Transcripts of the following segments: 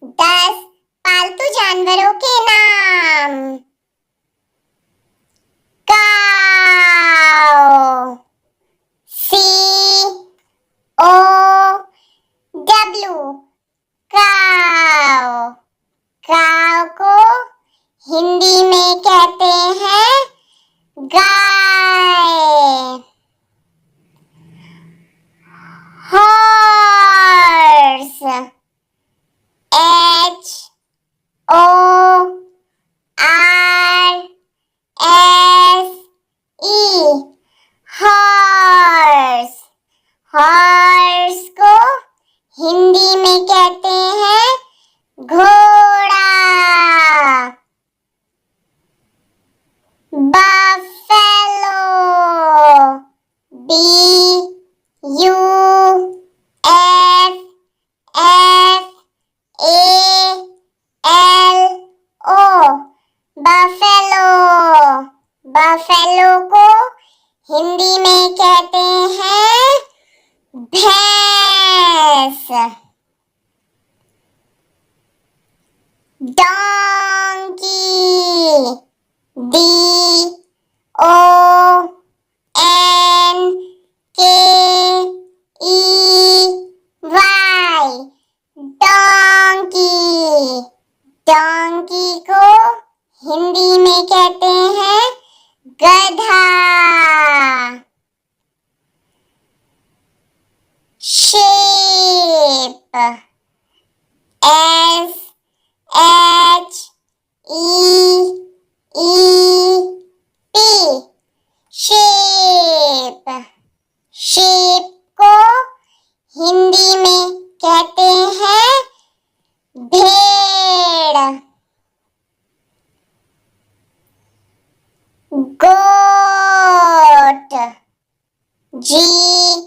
10 पालतू जानवरों के नाम। काऊ, COW, काऊ। काऊ को हिंदी में कहते हैं गाय। Horse, HORSE, horse. हॉर्स को हिंदी में कहते हैं घोड़ा। Buffalo, BUFFALO, buffalo. बफेलो को हिंदी में कहते हैं भैंस। Donkey, DONKEY, donkey. डोंकी को हिंदी में कहते हैं गधा। Shape, SHEEP, shape. शेप को हिंदी में कहते हैं भेड़। गोट, GOAT,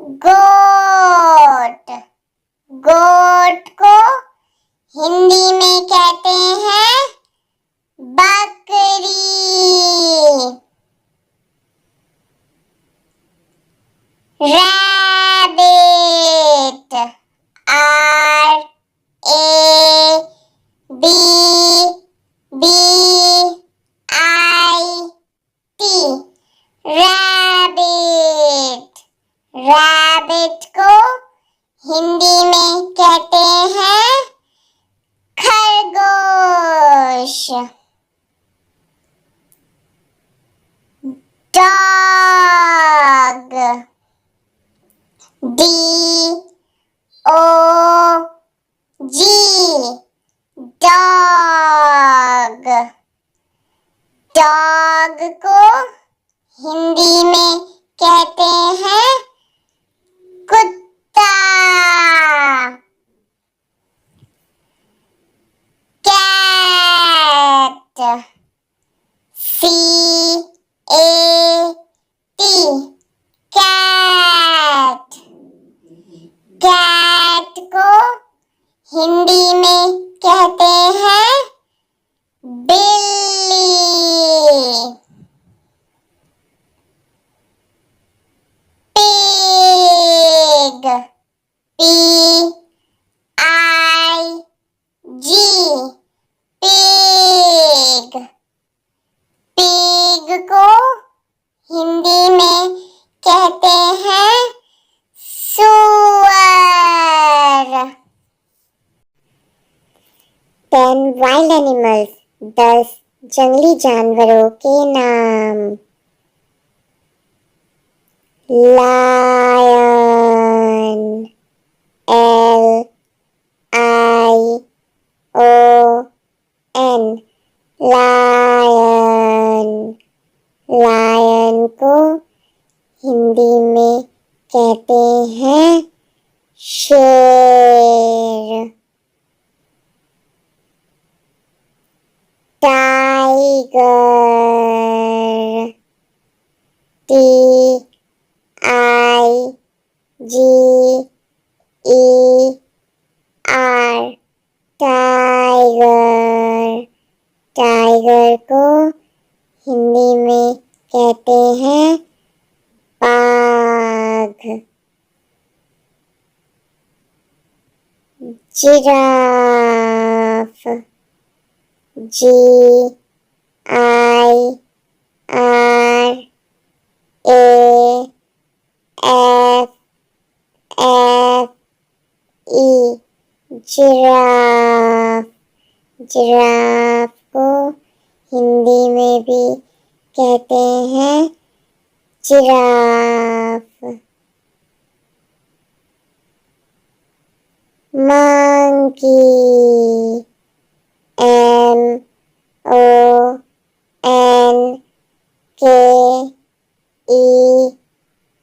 गोट। गोट को हिंदी में कहते हैं बकरी। Rabbit, RABBIT, rabbit. रैबिट को हिंदी में कहते हैं खरगोश। Dog, DOG, dog. डॉग को हिंदी में कहते हैं कुत्ता। Cat, CAT, cat. कैट को हिंदी में कहते हैं बिल्ली। Pig, PIG, pig. पिग को हिंदी में कहते हैं सुअर। 10 वाइल्ड एनिमल्स, 10 जंगली जानवरों के नाम। Lion, LION, lion. लायन को हिंदी में कहते हैं शेर। Tiger, TIGER, tiger. टाइगर को हिंदी में कहते हैं बाघ। Giraffe, G I R A F F E, giraffe. Giraffe को हिंदी में भी कहते हैं giraffe. Monkey,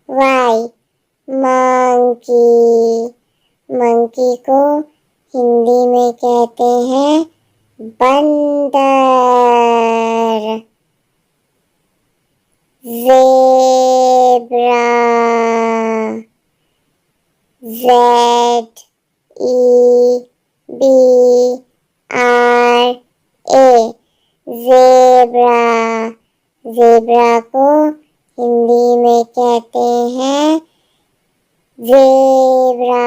MONKEY, monkey. Monkey को हिंदी में कहते हैं बंदर। Zebra, ZEBRA, zebra. ज़ेब्रा को हिंदी में कहते हैं zebra.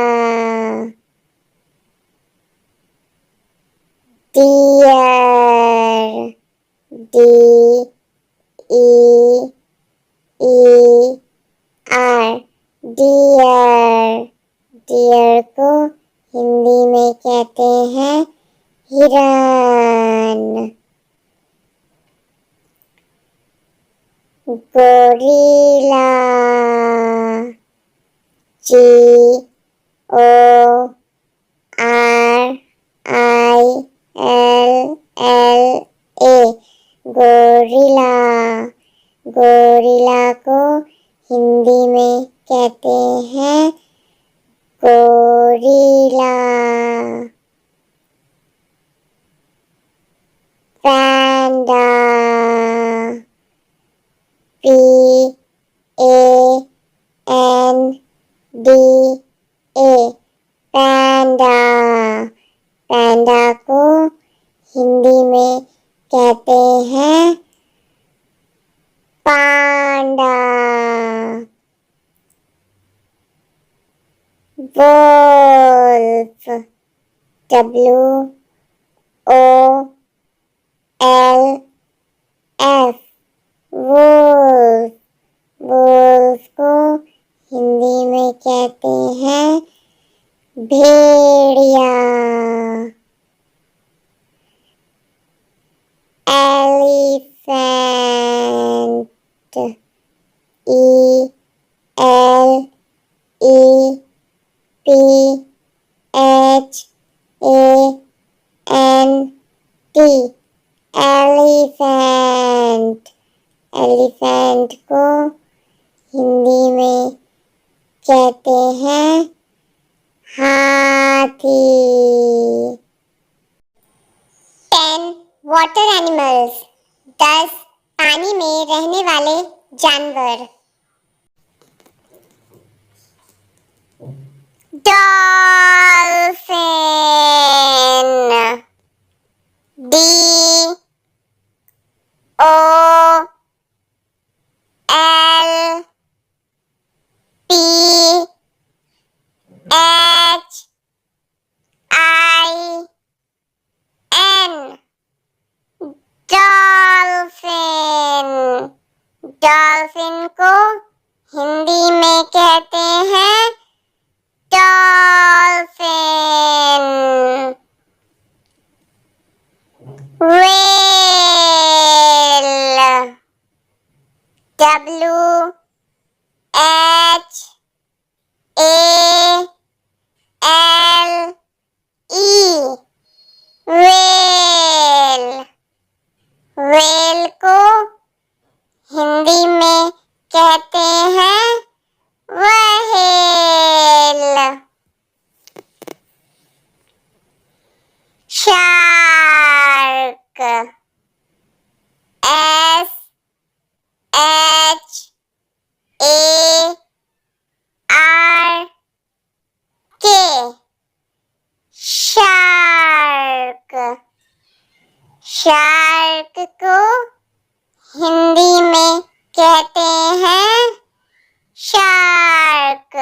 Deer, DEER, deer. Deer को हिंदी में कहते हैं हिरन। Gorilla, GORILLA, gorilla. गोरिल्ला को हिंदी में कहते हैं गोरिल्ला। पैंडा, PANDA, पैंडा। पैंडा को हिंदी में कहते हैं panda. Wolf, WOLF, wolf. Wolf को हिंदी में कहते हैं भेड़िया। Elephant, ELEPHANT, elephant. एलिफेंट को हिंदी में कहते हैं हाथी। 10 वाटर एनिमल्स, 10 पानी में रहने वाले जानवर। Dolphin, DOLPHIN, dolphin. डॉल्फिन को हिंदी में कहते हैं dolphin. Whale, WHALE, whale. Whale को हिंदी में कहते हैं whale. Shark, SHARK, shark. Shark को हिंदी में कहते हैं शार्क।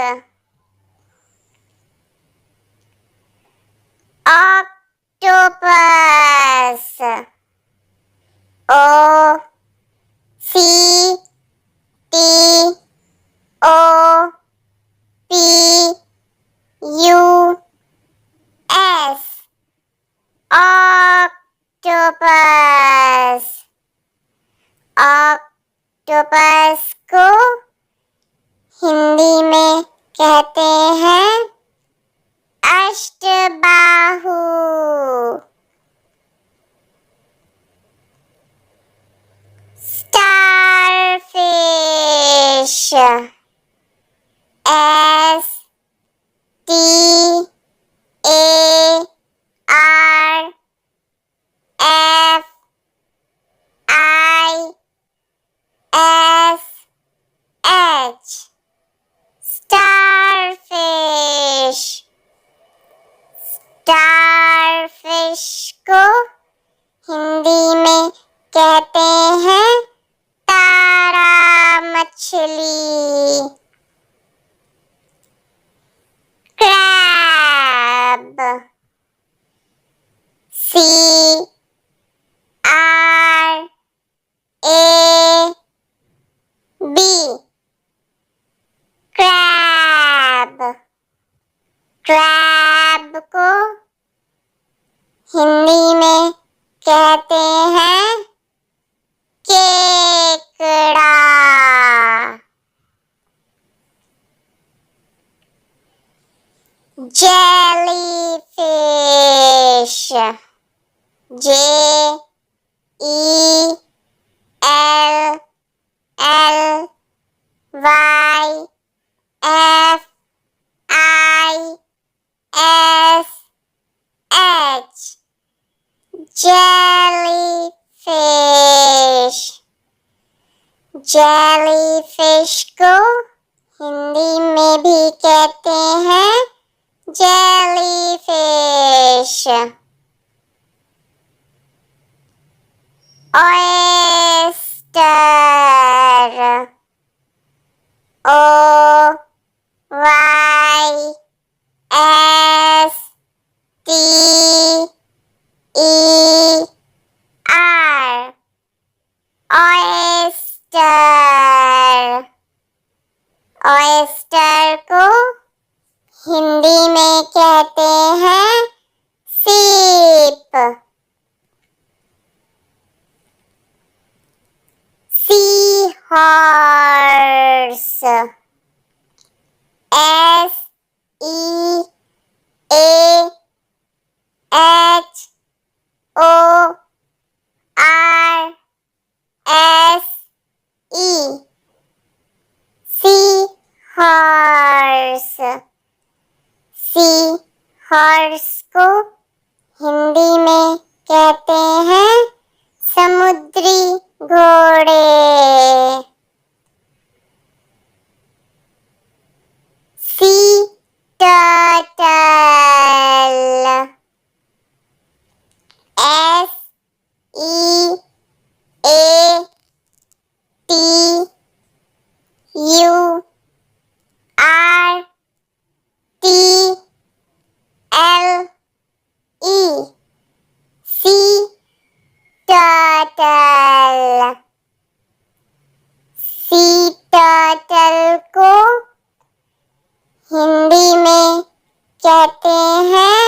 ऑक्टोपस को हिंदी में कहते हैं अष्टबाहु। Starfish StarFish starfish. स्टारफिश को हिंदी में कहते हैं तारा मछली। Crab CRAB crab. क्रैब को हिंदी में कहते हैं केकड़ा। Jellyfish JELLYFISH jellyfish. जेलीफिश को हिंदी में भी कहते हैं jellyfish. Oyster OYSTER oyster. Oyster को हिंदी में कहते हैं सीप। Sea horse SEAHORSE sea horse. Sea horse को हिंदी में कहते हैं समुद्री घोड़े। Sea turtle SEATURTLE sea turtle. Sea turtle को हिंदी में कहते हैं